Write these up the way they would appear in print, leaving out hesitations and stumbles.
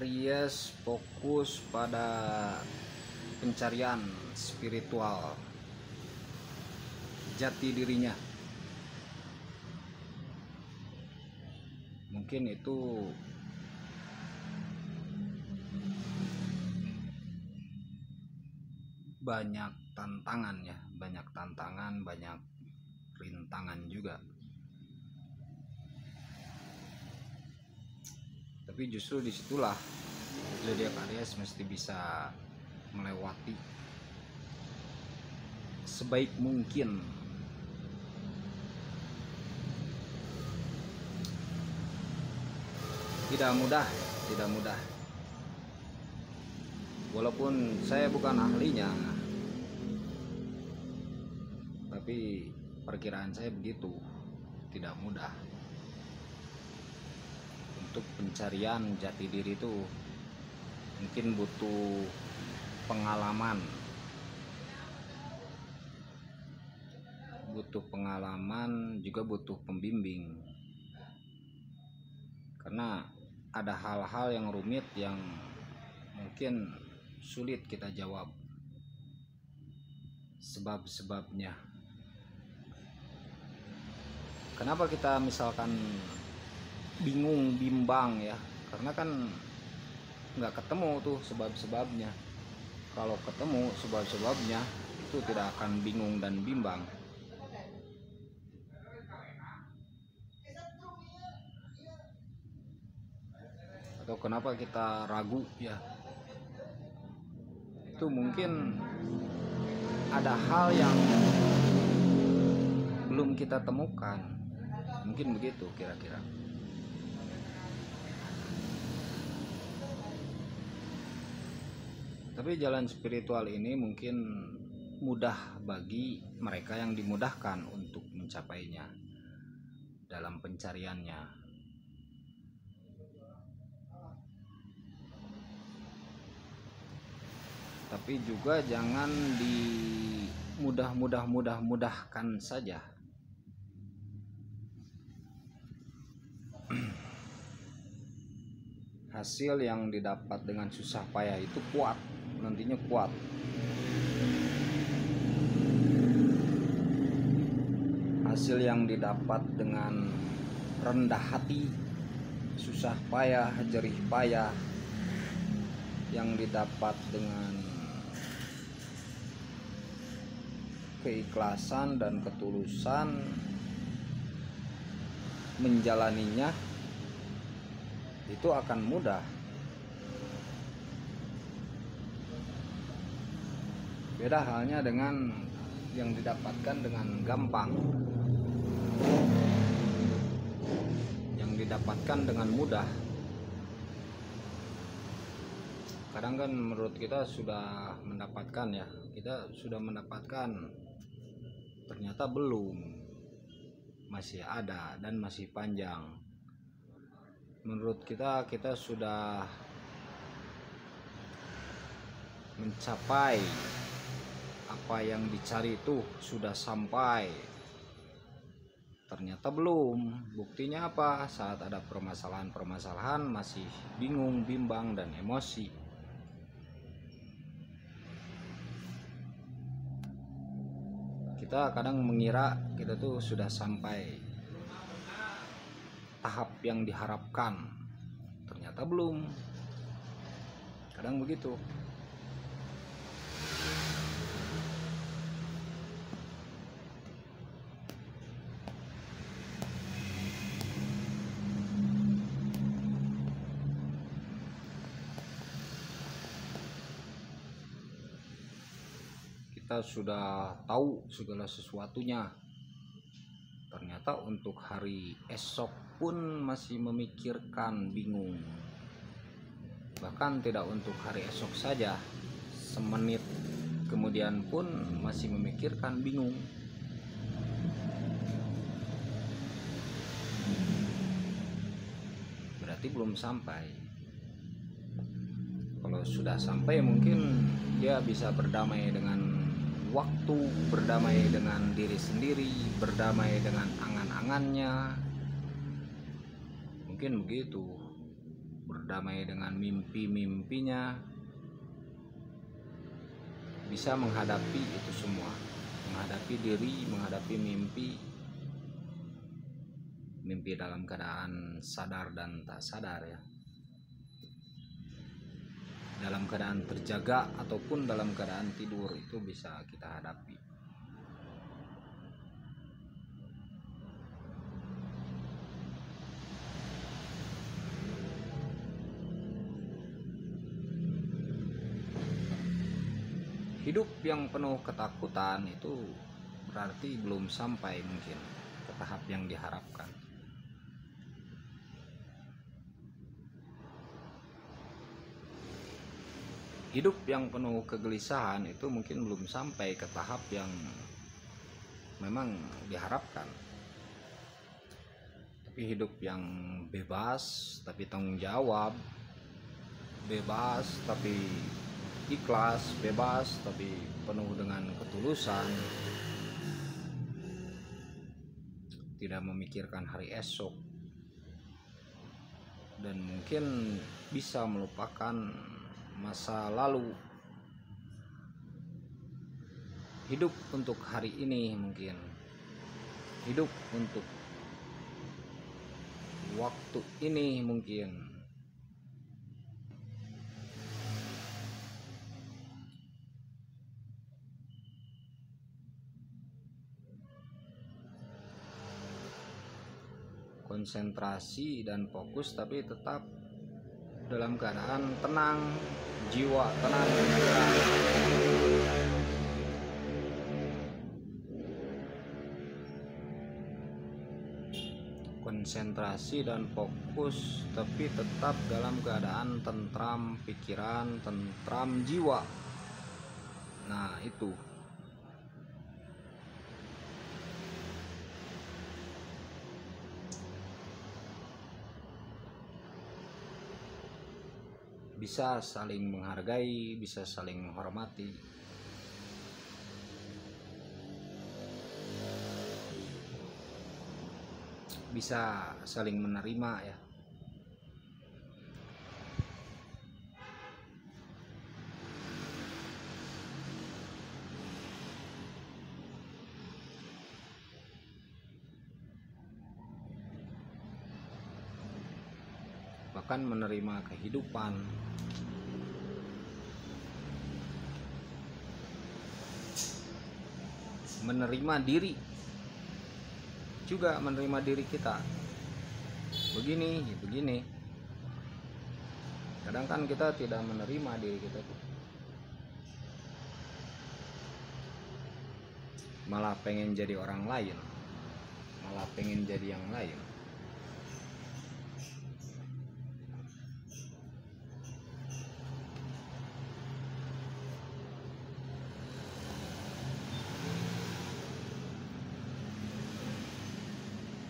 Aries fokus pada pencarian spiritual jati dirinya. Mungkin itu banyak tantangan ya, banyak tantangan, banyak rintangan juga. Tapi justru disitulah zodiak Aries mesti bisa melewati sebaik mungkin. Tidak mudah. Walaupun saya bukan ahlinya, tapi perkiraan saya begitu, tidak mudah. Untuk pencarian jati diri itu mungkin butuh pengalaman, juga butuh pembimbing, karena ada hal-hal yang rumit yang mungkin sulit kita jawab sebab-sebabnya. Kenapa kita misalkan bingung, bimbang ya, karena kan nggak ketemu tuh sebab-sebabnya. Kalau ketemu sebab-sebabnya itu tidak akan bingung dan bimbang. Atau kenapa kita ragu ya, itu mungkin ada hal yang belum kita temukan, mungkin begitu kira-kira. Tapi jalan spiritual ini mungkin mudah bagi mereka yang dimudahkan untuk mencapainya dalam pencariannya. Tapi juga jangan dimudah-mudahkan saja. Hasil yang didapat dengan susah payah itu kuat, nantinya kuat. Hasil yang didapat dengan rendah hati, susah payah, jerih payah, yang didapat dengan keikhlasan dan ketulusan menjalaninya, itu akan mudah. Beda halnya dengan yang didapatkan dengan gampang, yang didapatkan dengan mudah. Kadang kan menurut kita sudah mendapatkan ya, ternyata belum, masih ada dan masih panjang. Menurut kita sudah mencapai apa yang dicari, itu sudah sampai, ternyata belum. Buktinya apa? Saat ada permasalahan masih bingung, bimbang, dan emosi. Kita kadang mengira kita tuh sudah sampai tahap yang diharapkan, ternyata belum. Kadang begitu. Kita sudah tahu segala sesuatunya, ternyata untuk hari esok pun masih memikirkan, bingung. Bahkan tidak untuk hari esok saja, semenit kemudian pun masih memikirkan, bingung. Berarti belum sampai. Kalau sudah sampai, mungkin dia bisa berdamai dengan waktu, berdamai dengan diri sendiri, berdamai dengan angan-angannya. Mungkin begitu. berdamai dengan mimpi-mimpinya, bisa menghadapi itu semua, menghadapi diri, menghadapi mimpi dalam keadaan sadar dan tak sadar ya, dalam keadaan terjaga ataupun dalam keadaan tidur, itu bisa kita hadapi. Hidup yang penuh ketakutan itu berarti belum sampai mungkin ke tahap yang diharapkan. Hidup yang penuh kegelisahan itu mungkin belum sampai ke tahap yang memang diharapkan. Tapi hidup yang bebas tapi tanggung jawab, bebas tapi ikhlas, bebas tapi penuh dengan ketulusan, tidak memikirkan hari esok, dan mungkin bisa melupakan masa lalu. Hidup untuk hari ini, mungkin hidup untuk waktu ini, mungkin konsentrasi dan fokus tapi tetap dalam keadaan tenang, jiwa tenang, konsentrasi dan fokus tapi tetap dalam keadaan tentram pikiran, tentram jiwa. Nah, itu bisa saling menghargai, bisa saling menghormati, bisa saling menerima ya. Bahkan menerima kehidupan, menerima diri, juga menerima diri kita. Begini. Kadang kan kita tidak menerima diri kita tuh, malah pengen jadi orang lain, malah pengen jadi yang lain.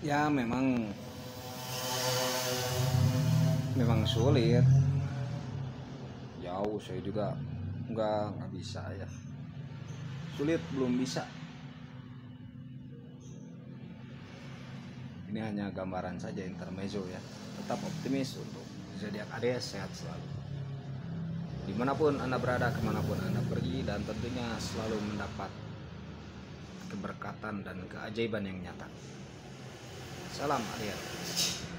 Ya memang sulit. Jauh saya juga nggak bisa ya. Sulit, belum bisa. Ini hanya gambaran saja, intermezzo ya. Tetap optimis untuk zodiak Aries, sehat selalu. Dimanapun Anda berada, kemanapun Anda pergi, dan tentunya selalu mendapat keberkatan dan keajaiban yang nyata. Salam Aries.